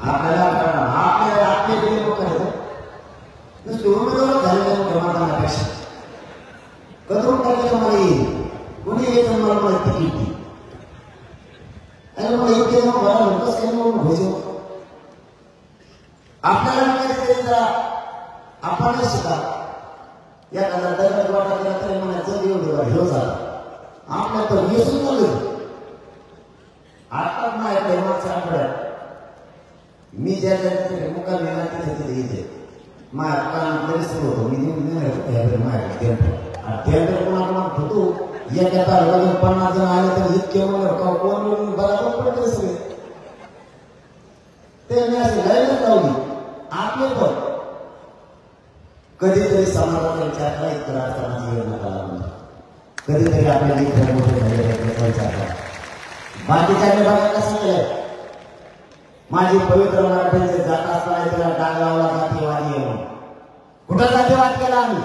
आपल्याला आपले लोक उमेदवार झालेल्या क्रमांकापेक्षा कधून टाकले मला येईल कोणी येत मला तिकीट मला इथे आपल्याला जरा आपण शिका एखादा दगड वाटा गेला तरी म्हणायचं एवढं हे झाला आपल्या तर व्यसन झालं आता माहिती आहे मागच्या आठवड्यात मी ज्या मुक्काम येणार तिथे येते माझ्या सुरू होतो मी होतो एका 50 जण आले तर इतके कोण बरोबर पडते सगळे ते मी असे लाईनच लावली आपले पण कधीतरी समाजाचा विचार करा इतर अडचणांचा कधीतरी आपल्याला इतर मोठे झाले विचार करा बाकीच्या बघा कसं केलंय माझी पवित्र मराठीचे जात असताना तिला डाग लावला जातीवादी आहे म्हणून कुठं जातीवाद केला आम्ही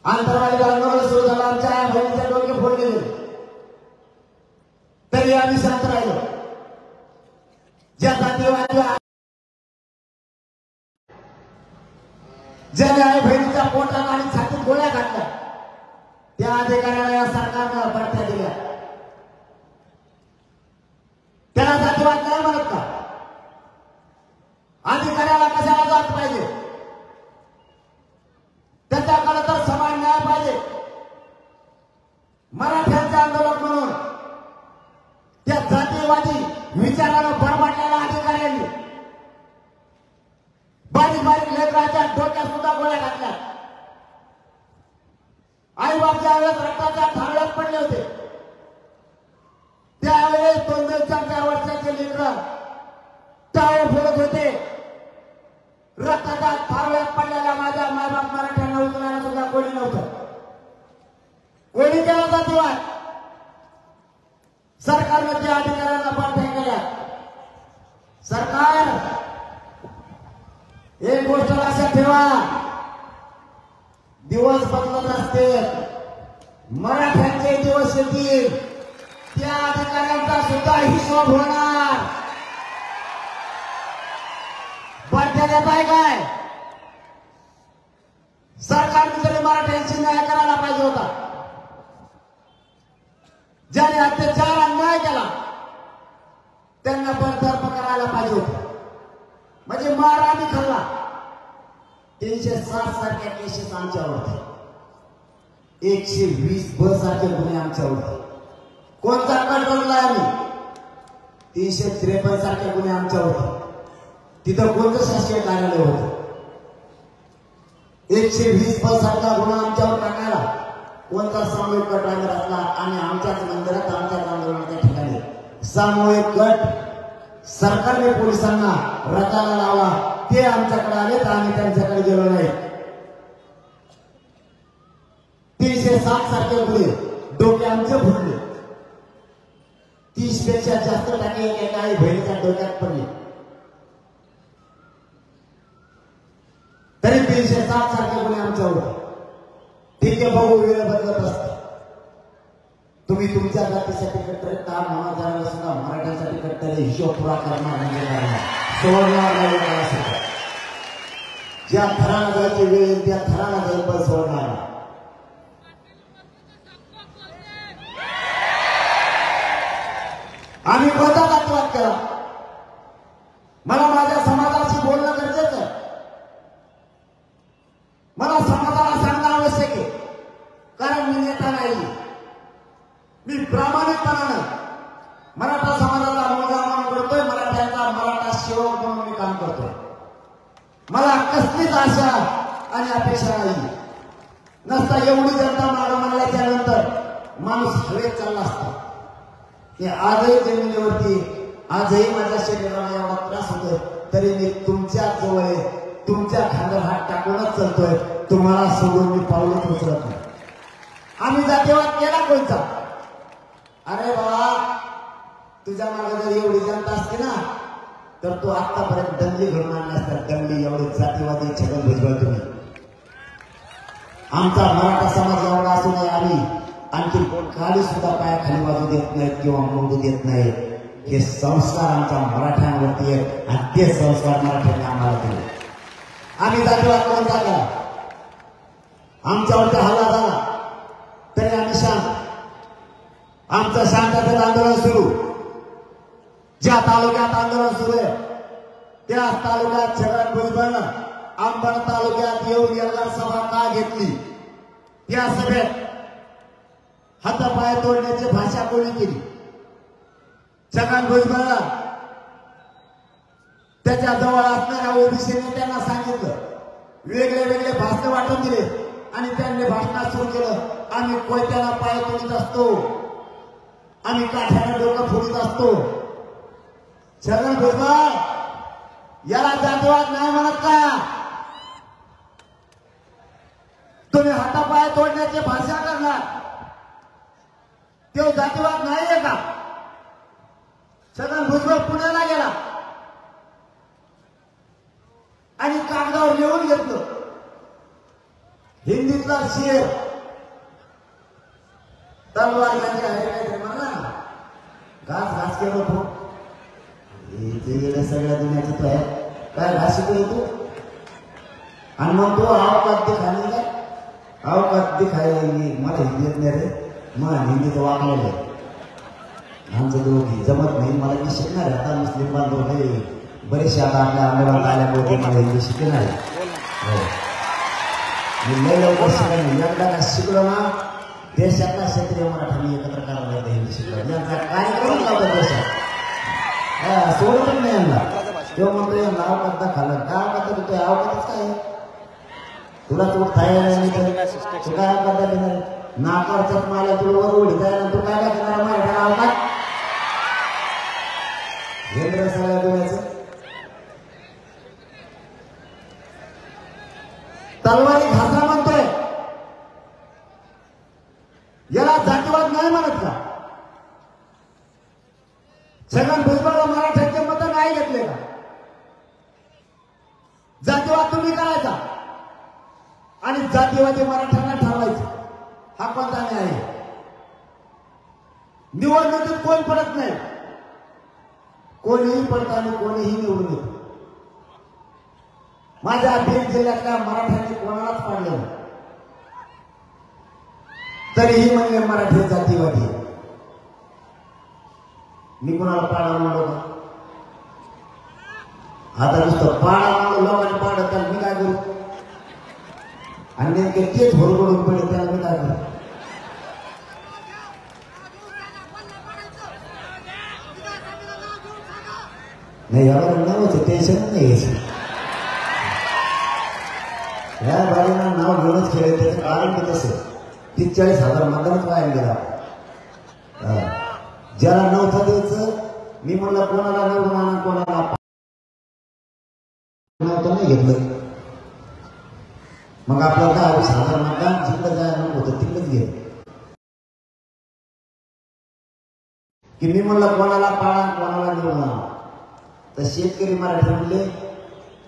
आंतरवादी आंदोलन सुरू झालं आमच्या आई बहिणीचे डोके फोडले गेले तरी आम्ही शांत राहिलो ज्या जातीवादी ज्याने आई बहिणीच्या पोटात आणि छातीत गोळ्या घातल्या त्या अधिकाऱ्याला या सरकारनं बढत्या दिल्या त्याला जातीवाद नाही म्हणत का अधिकाऱ्याला कशाला जात पाहिजे त्याच्याकडे तर समान न्याय पाहिजे मराठ्यांचे आंदोलन म्हणून त्या जातीवादी विचारानं बरबाटलेल्या अधिकाऱ्यांनी बारीक बारीक लेकराच्या डोक्यात सुद्धा गोळ्या घातल्या आई बाप ज्यावेळेस रक्ताच्या थांबड्यात पडले होते त्यावेळेस 2-4 वर्षाचे लेकर टाळे फोडत होते रक्ताच्या थांबड्यात पडलेल्या माझ्या मायबाप मराठ्यांना उचलायला सुद्धा कोणी नव्हतं कोणी केला जातीवाद सरकारने त्या अधिकाऱ्यांना पाठवण्या केल्या सरकार एक गोष्ट लक्षात ठेवा दिवस बदलत असते मराठ्यांचे दिवस येतील त्या अधिकाऱ्यांचा सुद्धा हिशोब होणार बढत्या देत आहे काय सरकारने तरी मराठ्यांची न्याय करायला पाहिजे होता ज्याने अत्याचार अन्याय केला त्यांना बरतर्फ करायला पाहिजे होतं म्हणजे मार आम्ही खाल्ला 360 सारख्या केसेस आमच्यावर होते 120 सारखे गुन्हे आमच्यावर होते कोणता कट बनलाय आम्ही 353 सारखे गुन्हे आमच्यावर होते तिथं कोणतं शासकीय कार्यालय होतं 120 सारखा गुन्हा आमच्यावर टाकायला कोणता सामूहिक कट आम्ही रचला आणि आमच्याच मंदिरात आमच्याच आंदोलनाच्या ठिकाणी सामूहिक कट सरकारने पोलिसांना रचायला लावला ते आमच्याकडे आले तर आम्ही त्यांच्याकडे गेलो नाही 360 सारखे गुन्हे डोके आमचे फुटले 30 पेक्षा जास्त टाके एका आई बहिणीच्या डोक्यात पडले तरी 360 सारखे गुन्हे आमच्यावर ठीक आहे बघू वेळ बदलत असते तुम्ही तुमच्या जातीसाठी कट्टर काम नावाजाला सुद्धा मराठ्यांसाठी कट्टर हिशोब पुरा करणार म्हणजे सोडणार नाही ज्या थराला जायची वेळ त्या थराला जाईल पण सोडणार आम्ही कोणता जातीवाद केला मला माझ्या समाजाशी बोलणं गरजेचं आहे मला समाजाला सांगणं आवश्यक आहे कारण मी नेता नाही मी प्रामाणिकपणानं मराठा समाजाचा मुलगा म्हणून करतोय मराठ्यांचा मराठा सेवक म्हणून मी काम करतोय मला कसलीच आशा आणि अपेक्षा नाही नसता एवढी जनता मागं म्हणल्याच्या नंतर माणूस हवेत चालला असता की आजही जमिनीवरती आजही माझ्या शरीराला एवढा त्रास होतोय तरी मी तुमच्या जवळ तुमच्या खांद्यावर हात टाकूनच चालतोय तुम्हाला सोडून मी पाऊलच उचलत नाही आम्ही जातीवाद केला कोणता अरे बाबा तुझ्या मागे जर एवढी जनता असते ना तर तू आतापर्यंत दंगली घडून आणला असतात दंगली एवढी जातीवादी छगन भुजबळ तुम्ही आमचा मराठा समाज एवढा असूनही आम्ही आणखी कोण खाली सुद्धा पायाखाली बाजू देत नाहीत किंवा मोडू देत नाही हे संस्कार आमच्या मराठ्यांवरती आहेत आणि ते संस्कार मराठ्यांनी आम्हाला दिले. आम्ही जातीवाद करून टाकला, आमच्यावरती हल्ला झाला तरी आम्ही शांत. आमचं शांततेत आंदोलन सुरू. ज्या तालुक्यात आंदोलन सुरू आहे त्या तालुक्यात छगन भुजबळनं अंबड तालुक्यात येऊन एल्गार सभा का घेतली? त्या सभेत हातापाय तोडण्याची भाषा कोणी केली? छगन भुजबळनं त्याच्या जवळ असणाऱ्या ओबीसी नेत्यांना सांगितलं, वेगळे वेगळे भाषण वाटून दिले आणि त्यांनी भाषणात सुरू केलं, आम्ही कोयत्याला पाय तोडीत असतो, आम्ही काठ्याला डोकं फोडीत असतो. छगन भुजबळ याला जातीवाद नाही म्हणत का? तुम्ही हातापाय तोडण्याची भाषा करणार, तो जातीवाद नाहीये का? छगन भुजबळ पुण्याला गेला आणि कागदावर लिहून घेतलं हिंदीतला शेर, तलवार यांचे आहे काहीतरी म्हणला ना, घास घास केलं तो सगळ्या दुनियाचं तो आहे काय घास शिकवलं तू? आणि मग तो अवकात दिखाने काय अवकात दिखाई मला हिंदी येत नाही रे, मग हिंदीचं वाकलेलं आहे आमचं दोघी जमत नाही. मला मी शिकणार आहे आता, मुस्लिम बांधव नाही बरेचसे आता आपल्या आंदोलनात आल्यामुळे मला हिंदी शिकणार आहे. मी लय लवकर शिकणार नाही, एकदा का शिकलो ना देशातला क्षेत्रीय मराठ्यांनी एकत्र करायला येतं हिंदी शिकलं. यांचा कार्यक्रम लावतो देशात सोडत नाही यांना. तेव्हा म्हणतो या नाव करता खाल्लं काय करता तू? अवकातच काय तुला तू खायला नाही तर तू काय करता देणार? नाकावरच्याच माला तुला वर उडीत आहे ना, तू काय काय करणार मराठ्याला अवकात? हेंद्र सगळ्या डोळ्याचं तलवारी घासा म्हणतोय, याला जातीवाद नाही म्हणत का? छगन भुजबळला मराठ्यांचे मत नाही घेतले का? जातीवाद तुम्ही करायचा आणि जातीवादी मराठ्यांना ठरवायचं, हा कोणता न्याय आहे? निवडणुकीत कोण पडत नाही, कोणीही पडत आणि कोणीही निवडून येतो. माझ्या बीड जिल्ह्यातल्या मराठ्यांनी कोणालाच पाडलं नाही, तरीही म्हणले मराठी जातीवादी. मी कोणाला पाडा म्हणलो का? आता नुसतं पाडा म्हणलं लोकांनी पाडत त्याला मी काय करू? आणि नेमके तेच होरगडून पडले त्याला मी काय करू? नाही एवढं नावाचं टेन्शन नाही घ्यायचं. ह्या बारीना नाव घेऊनच खेळले, त्याचं कारण की तसं 43,000 मतदानच वाया गेला. ज्याला नव्हतं द्यायचं मी म्हणलं कोणाला निवडून आणा, कोणाला नव्हतं नाही घेतलं. मग आपलं 10,000 मतदान जिंकलं जायला नको होतं तिकडंच घे की मी म्हणलं कोणाला पाळा कोणाला निवडून आणा. तर शेतकरी मराठी म्हणले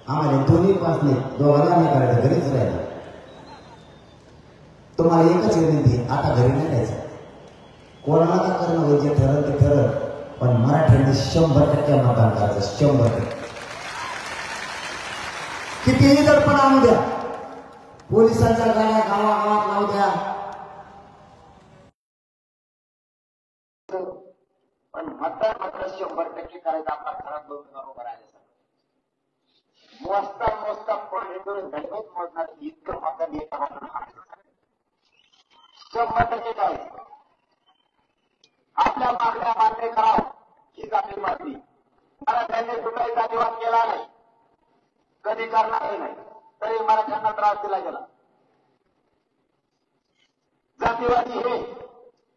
आम्हाला दोन्ही पास नाही, दोघांना नाही करायचं, घरीच राहायचं. तुम्हाला एकच विनंती, आता घरी नाही राहायचं. कोणाला का करणं होईल, जे ठरल ते ठरल, पण मराठ्यांनी 100% मतदान करायचं. 100%. कितीही दडपण आणू द्या, पोलिसांच्या गाड्या गावागावात लावू द्या, पण मतदान मात्र 100% करायचं. आपला घरात बघून उभं राहायचं. मोजता कोण हिंदू घडवत मोजणार इतकं मतदान येत 100% करायचं. आपल्या मागण्या मान्य करा हीच आपली मागणी. मला त्यांनी कुठलाही जातीवाद केला नाही, कधी करणारही नाही, तरी मला त्यांना त्रास दिला गेला. जातीवादी हे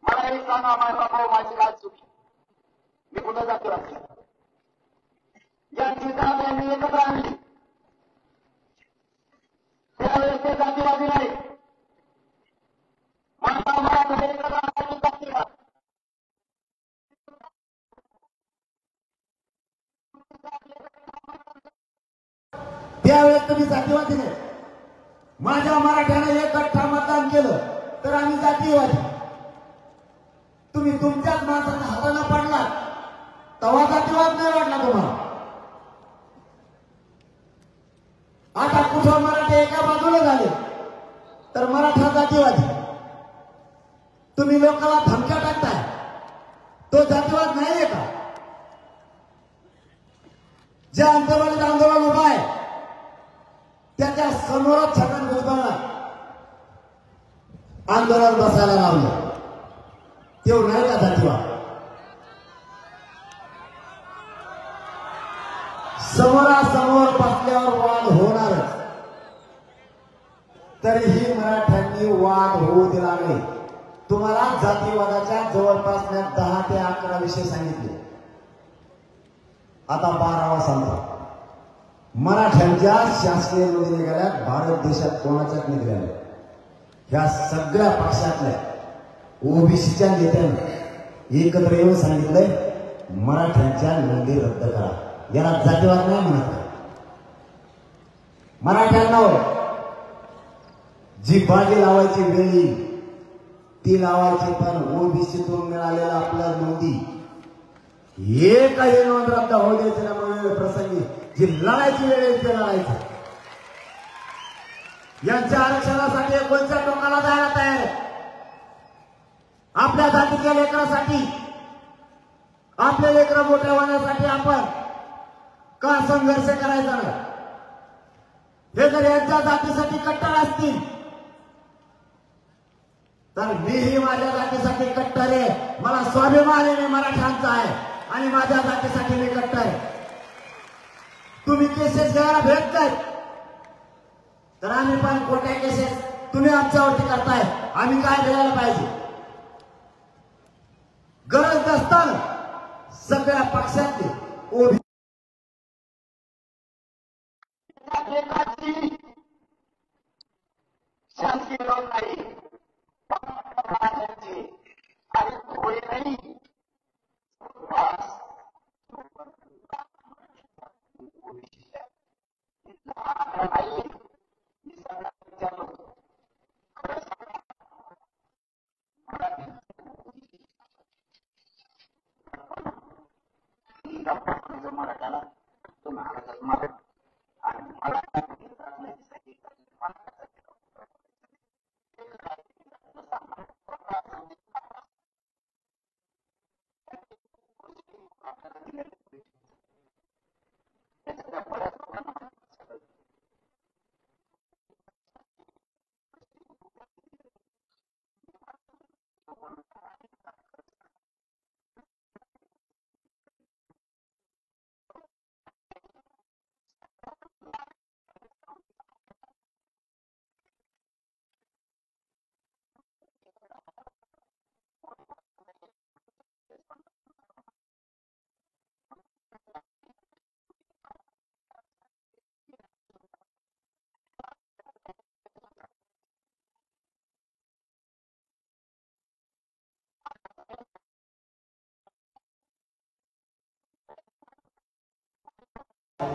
मला हे सांगा, माझा भाऊ माझी काय चुकी? मी कुठं जातीवाद केला? यांची त्यांनी एकत्र आणली, त्यावेळेस ते जातीवादी नाही. मला मराठा एकत्र आणण्याची जातीवाद. त्यावेळेस तुम्ही जातीवादी नाही. माझ्या मराठ्याने एक गठ्ठा मतदान केलं तर आम्ही जातीवादी. तुम्ही तुमच्याच माणसाच्या हाताला पडलात तेव्हा तुम्हाला. आता कुठं मराठे एका बाजूला झाले तर मराठा जातीवादी. तुम्ही लोकांना धमक्या टाकताय, तो जातीवाद नाहीये का? जे आंतरवालीत आंदोलन उभा आहे त्याच्या समोरच छगन भुजबळला आंदोलन बसायला लावलं. तेव्हा नाही का जातीवाद? समोरासमोर बसल्यावर वाद होणारच. तरीही मराठ्यांनी वाद होऊ दिला नाही. तुम्हाला जातीवादाच्या जवळपास 10 ते 11 विषय सांगितले. आता 12वा सांगतो. मराठ्यांच्या शासकीय नोंदी निघाल्या भारत देशात कोणाच्याच निघाल्या. ह्या सगळ्या पक्षातल्या ओबीसीच्या नेत्यांनी एकत्र येऊन सांगितलंय मराठ्यांच्या नोंदी रद्द करा. याला जातीवाद नाही म्हणत. मराठ्यांना जी बाजी लावायची वेळ येईल ती लावायची, पण ओबीसीतून मिळालेला आपल्या नोंदी एकही नोंद रद्द होऊ द्यायची ना. प्रसंगी जी लढायची वेळ येईल ते लढायचं. यांच्या आरक्षणासाठी कोणत्या टोकाला जायला तयार आहे? आपल्या जातीच्या लेकरासाठी, आपल्या लेकरं मोठ्या होण्यासाठी आपण का संघर्ष करायचा नाही? हे जर यांच्या जातीसाठी कट्टर असतील तर मीही माझ्या जातीसाठी कट्टर आहे. मला स्वाभिमान आहे, मराठ्यांचा आहे आणि माझ्या जातीसाठी मी कट्टर आहे. तुम्ही केसेस घ्यायला भेटताय तर आम्ही पण कोणत्या केसेस तुम्ही आमच्यावरती करताय, आम्ही काय द्यायला पाहिजे? गरज नसताना सगळ्या पक्षातले ओबीसी शासकीय लोक नाही आणि थोडी नाही मराठ्याला तो महाराजात मारत आणि मला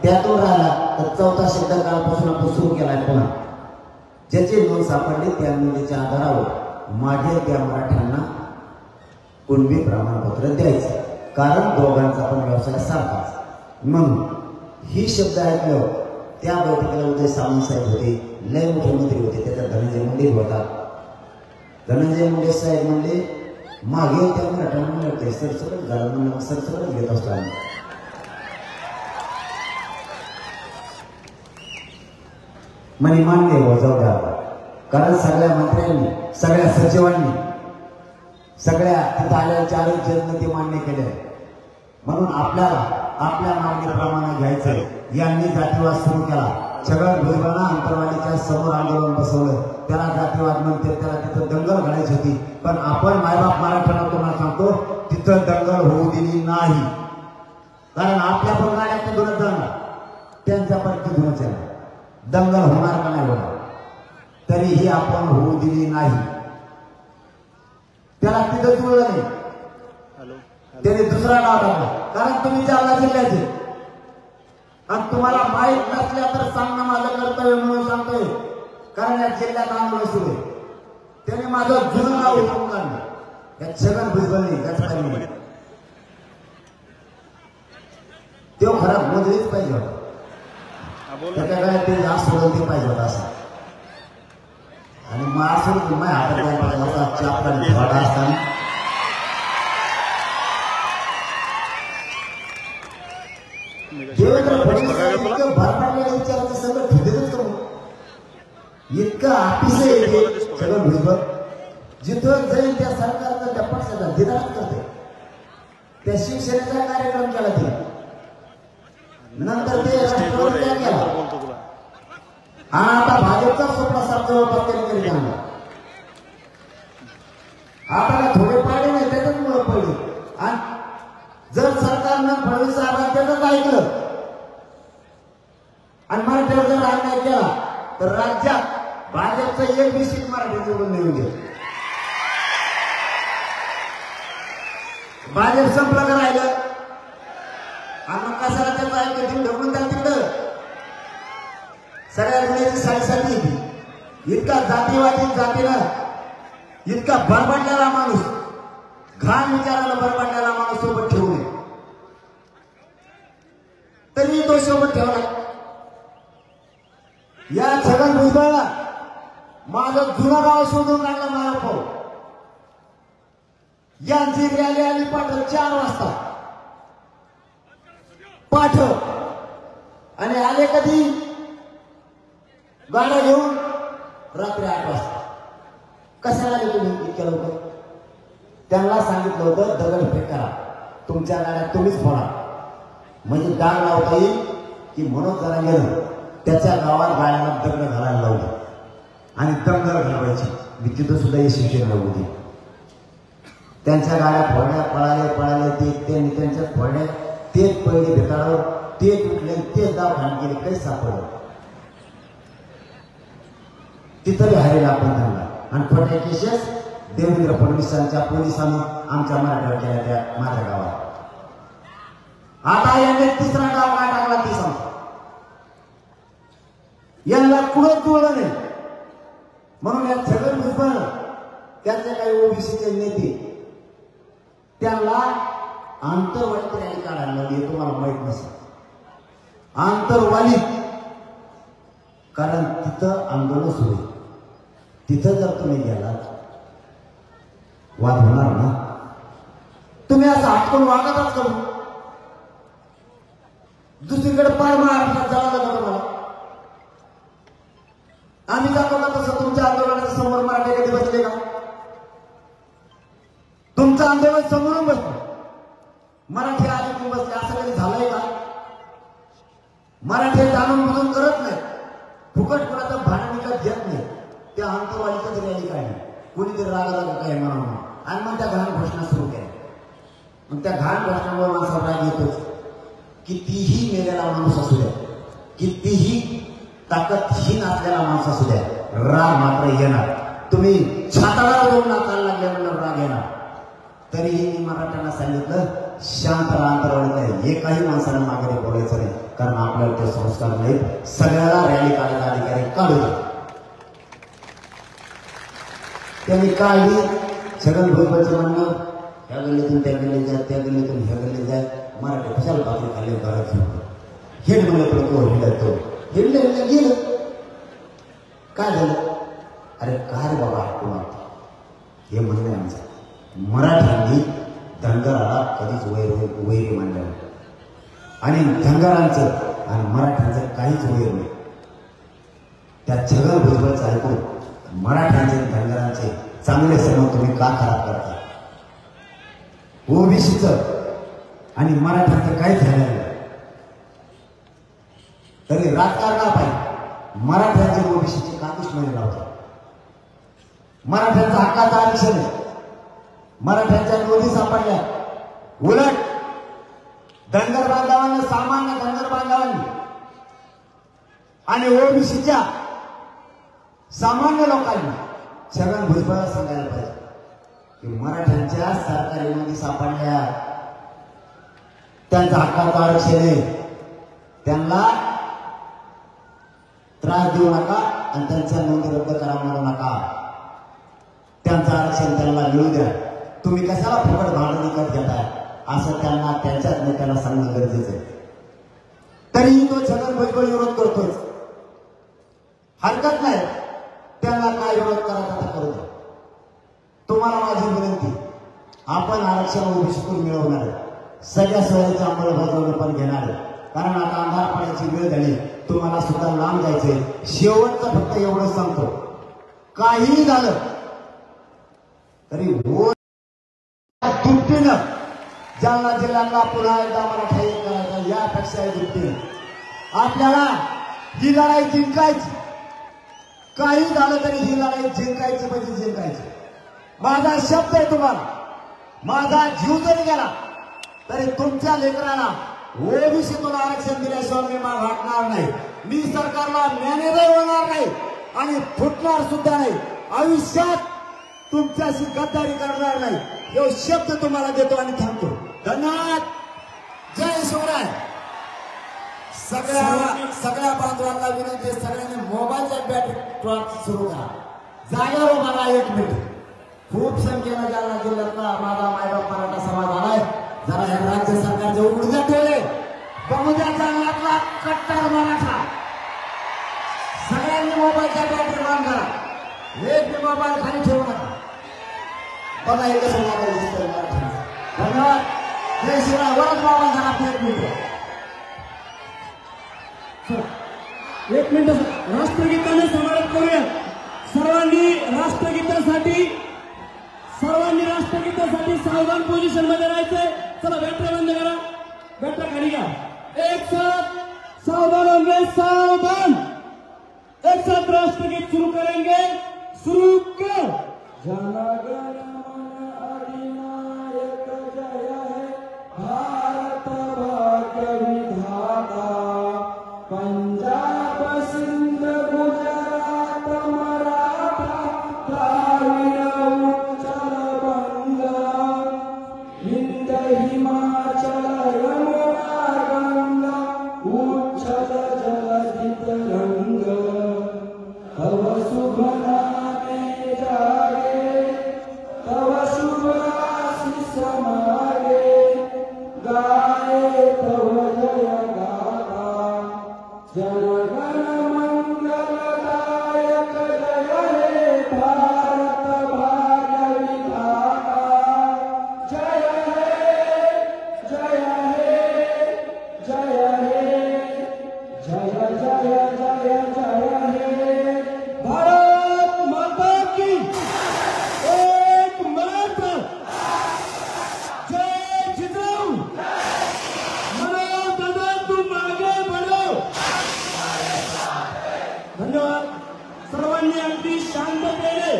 त्यातून राहिला तर 4था शब्द काळापासून आपण सुरू केलाय. पुन्हा ज्याची नोंद सापडली त्या नोंदीच्या आधारावर माझे त्या मराठ्यांना कुणबी प्रमाणपत्र द्यायचं, कारण दोघांचा पण व्यवसाय सारखाच. म्हणून ही शब्द ऐकल्यावर त्या बैठकीला उदय सामंत साहेब होते, लय मोठे मंत्री होते, त्याच्यात धनंजय मुंडे होता. धनंजय मुंडे साहेब म्हणले मागे त्या मराठ्यांना म्हणते सरसकट झालं म्हणून सरसकट घेत असतो आम्ही. म्हणे मान्य हो, जाऊ द्या. कारण सगळ्या मंत्र्यांनी, सगळ्या सचिवांनी, सगळ्या तिथं आलेल्या आरोग्य ते मान्य केले. म्हणून आपल्याला आपल्या मागणीप्रमाणे घ्यायचं. यांनी जातीवाद सुरू केला. छगन भुजबळांना अंतरवालीच्या समोर आंदोलन बसवलं. त्याला जातीवाद म्हणते, त्याला तिथं दंगल घालायची होती. पण आपण मायबाप मराठ्यांना तुम्हाला सांगतो तिथं दंगल होऊ दिली नाही. कारण आपल्या पण गाड्याच्या धुणत जाणार, त्यांच्या पण धुणच येणार. दंगल होणार का नाही होणार, तरीही आपण होऊ दिली नाही. त्याला तिथं जुळलं नाही, त्याने दुसरा नाव टाकला. कारण तुम्ही जालना जिल्ह्याचे आणि तुम्हाला माहीत नसल्या तर सांगणं माझं कर्तव्य म्हणून सांगतोय. कारण या जिल्ह्यात आंदोलन सुरू आहे. त्याने माझं जुनं नाव उठवून काढलं. या छगन भुजबळने गचपाने तो तो खरा मोदीच पाहिजे होता. त्याच्या काय ते जास्त सोडून ते पाहिजे होता असं. आणि मग असं तुम्ही हातात काय पाहिजे होता चापला थोडा असताना देवेंद्र फडणवीस इतकं भरपाडलेलं विचारायचं सगळं ठेवतच करू. इतकं ऑफिस आहे सगळं भुजबळ जिथं जाईल त्या सरकारचा त्या पक्षाचा दिदार करते. त्या शिवसेनेचा कार्यक्रम केला ते नंतर ते राष्ट्रवादी केला. हा आता भाजपचा स्वप्न जवळपास करीत आणला. आपल्याला थोडे पाडे नाही त्याच्याच मुळे पडले. आणि जर सरकारनं फडणवीस साहेबांनी त्याचंच ऐकलं आणि मराठीवर जर अन्याय केला तर राज्यात भाजपचं एक सीट मराठी जोडून नेऊन घे. भाजप संपलं का राहिलं आणि मग कशाला त्याचं ऐकलं ढकलून द्या तिकडं. सगळ्या गुन्ह्याची साडेसाती येते. इतका जातीवादी जातीनं इतका बरबडलेला माणूस घाण विचाराला बरबडलेला माणूस सोबत ठेवू नये तरी तो सोबत ठेवला. या छगन भुजबळला माझं जुनं गाव शोधून काढलं मला पाहू. यांची रॅली आली पाठव 4 वाजता पाठव आणि आले कधी गाड्या घेऊन रात्री 8 वाजता. कशाला आले तुम्ही इतक्या लवकर? त्यांना सांगितलं होतं दगडफेक करा तुमच्या गाड्या तुम्हीच फोडा म्हणजे डाग लावता येईल की म्हणून जरा गेलं त्याच्या गावात गाड्यांना दगड घालायला लावलं आणि दंगल घालवायची. मी तिथं सुद्धा यशस्वी होती. त्यांच्या गाड्या फोडल्या पळाले ते त्यांनी त्यांच्याच फोडल्या. तेच पहिले भेटाळवर तेच उठले तेच दवाखान्यात गेले काही सापडलं. तिथं हरेला आपण त्यांना आणि खोट्या केसेस देवेंद्र फडणवीसांच्या पोलिसांनी आमच्या मराठ्यावर केल्या त्या माझ्या गावात. आता यांनी 3रा गाव काय टाकला ती सांगतो. यांना कुठं जुळलं नाही म्हणून या छगन भुजबळ त्यांचे काही ओबीसीचे नेते त्यांना आंतरवालीत रॅली काढायला लावली. तुम्हाला माहित नसेल आंतरवालीत कारण तिथं आंदोलन सुरू आहे. तिथं जर तुम्ही गेलात वाद होणार ना. तुम्ही असं हातकून वागतच करू दुसरीकडे पार महाराष्ट्रात जावं लागतं तुम्हाला. आम्ही जातो का तसं तुमच्या आंदोलनाच्या समोर मराठी कधी बसले का? तुमचं आंदोलन समोरून बसलं मराठी आधी तुम्ही बसले असं कधी झालंय का? मराठी जाणून बुजून करत नाही. फुकट कुणाचं भांडण विकत घेत नाही. त्या आंतरवालीच रॅली काढली कोणीतरी रागाला काय म्हणून आणि मग त्या घाण घोषणा सुरू केल्या. मग त्या घाण घोषणामुळे माणसाला राग येतोच. कितीही मेलेला माणूस असू द्या कितीही ताकदहीन असलेला माणूस असू द्या राग मात्र येणार. तुम्ही छाताला दोन नाचायला लागल्यानंतर राग येणार. तरीही मी मराठ्यांना सांगितलं शांत राहा अंतरावळी एकाही माणसाला मागे बोलायचं नाही कारण आपल्याला ते संस्कार नाहीत. सगळ्याला रॅली काढायला अधिकारी काढू दे. त्यांनी काढली. छगन भुजबळचं म्हणणं ह्या गल्लीतून त्या गल्लीत जात त्या गल्लीतून ह्या गल्लीत जात मराठी कशाला बाजू खाली करत हेड म्हणलं तो हिंडतो हिंडलं गेलं. काय झालं? अरे काय बाबा कुणा हे म्हणणं आमचं. मराठ्यांनी धनगराला कधीच वैरी मांडलं आणि धनगरांचं आणि मराठ्यांचं काहीच वैर नाही. त्या छगन भुजबळचं ऐकून मराठ्यांचे धनगरांचे चांगले संबंध तुम्ही का खराब करता? ओबीसीचं आणि मराठ्यांचं काहीच झालं नाही तरी राजकारणा पाहिजे मराठ्यांचे ओबीसीचे का दुश्मनी लावतात? मराठ्यांचा हक्काचं आरक्षण आहे. मराठ्यांच्या नोंदी सापडल्या. उलट धनगर बांधवांना सामान्य धनगर बांधवांनी आणि ओबीसीच्या सामान्य लोकांनी छगन भुजबळला सांगायला पाहिजे की मराठ्यांच्या सरकारी नोंदी सापडल्या त्यांचा हक्काचं आरक्षण आहे. त्यांना त्रास देऊ नका आणि त्यांच्या नोंदी रद्द करा म्हणू नका. त्यांचं आरक्षण त्यांना मिळू द्या. तुम्ही कशाला फुकट भांडण विकत घेताय असं त्यांना त्यांच्याच नेत्याला सांगणं गरजेचं आहे. तरीही तो छगन भुजबळ विरोध करतोय. हरकत नाही, त्याला काय विरोध करायचा आता करू द्या. तुम्हाला माझी विनंती, आपण आरक्षण ओबीसीतून मिळवणार आहे, सगळ्या सोयीची अंमलबजावणी पण घेणार आहे. कारण आता अंधार पाण्याची वेळ झाली, तुम्हाला सुद्धा लांब जायचंय. शेवटचं फक्त एवढं सांगतो, काहीही झालं तरी दुपटीनं जालना जिल्ह्याला पुन्हा एकदा मराठा एक करायचा, यापेक्षा दुपटीनं आपल्याला ही लढाई जिंकायची. काही झालं तरी ही लढाई जिंकायची म्हणजे जिंकायची. माझा शब्द आहे तुम्हाला, माझा जीव जरी गेला तरी तुमच्या लेकराला ओबीसीतून आरक्षण दिल्याशिवाय मी माग हटणार नाही. मी सरकारला मॅनेजर होणार नाही आणि फुटणार सुद्धा नाही. आयुष्यात तुमच्याशी गद्दारी करणार नाही, हे शब्द तुम्हाला देतो आणि थांबतो. धन्यवाद. जय शिवराय. सगळ्या बांधवांना विनंती, सगळ्यांनी मोबाईलच्या बॅटरी सुरू करा. जागेवर मला 1 मिनिट. खूप संख्येनं जालना जिल्ह्यातला माझा मायबाप मराठा समाज आलाय. जरा या राज्य सरकारचे ऊर्जा ठेवले, बहुद्या जालन्यातला कट्टर मराठा. सगळ्यांनी मोबाईलच्या बॅटरी बंद करा. एक बी मोबाईल खाली ठेवू नका. बघा हे कसं दिसतंय मराठा. धन्यवाद. जय शिवराय. वरच मोबाईल झाला. 1 मिनिट. 1 मिनिट राष्ट्रगीताने समारोप करूया. सर्वांनी राष्ट्रगीतासाठी सावधान पोझिशन मध्ये राहायचंय. चला बॅटरी बंद करा, बॅटरी खाली घ्या. एक साथ सावधान होंगे, सावधान. एक साथ राष्ट्रगीत शुरू करेंगे. शुरू कर. जनगण मन अधिनायक जय हे भारत भाग्य विधाता. पंजाब सिंध गुजरात मराठा द्राविड उत्कल बंगा. हिंद हिमाचल यमुना गंगा उच्छल जलधि तरंग. तव शुभ नामे जागे, तव शुभ आशीष मागे. गाये तव जय गाथा. जनगण मंगलदायक जय हे भारत भाग्य विधाता. जय हे जय हे जय हे जय जय जय जय हे. भारत माता की एक मात्र. जय जिजाऊ. मनोज दादा तुम आगे बढ़ो. धन्यवाद. सर्वांनी अगदी शांततेने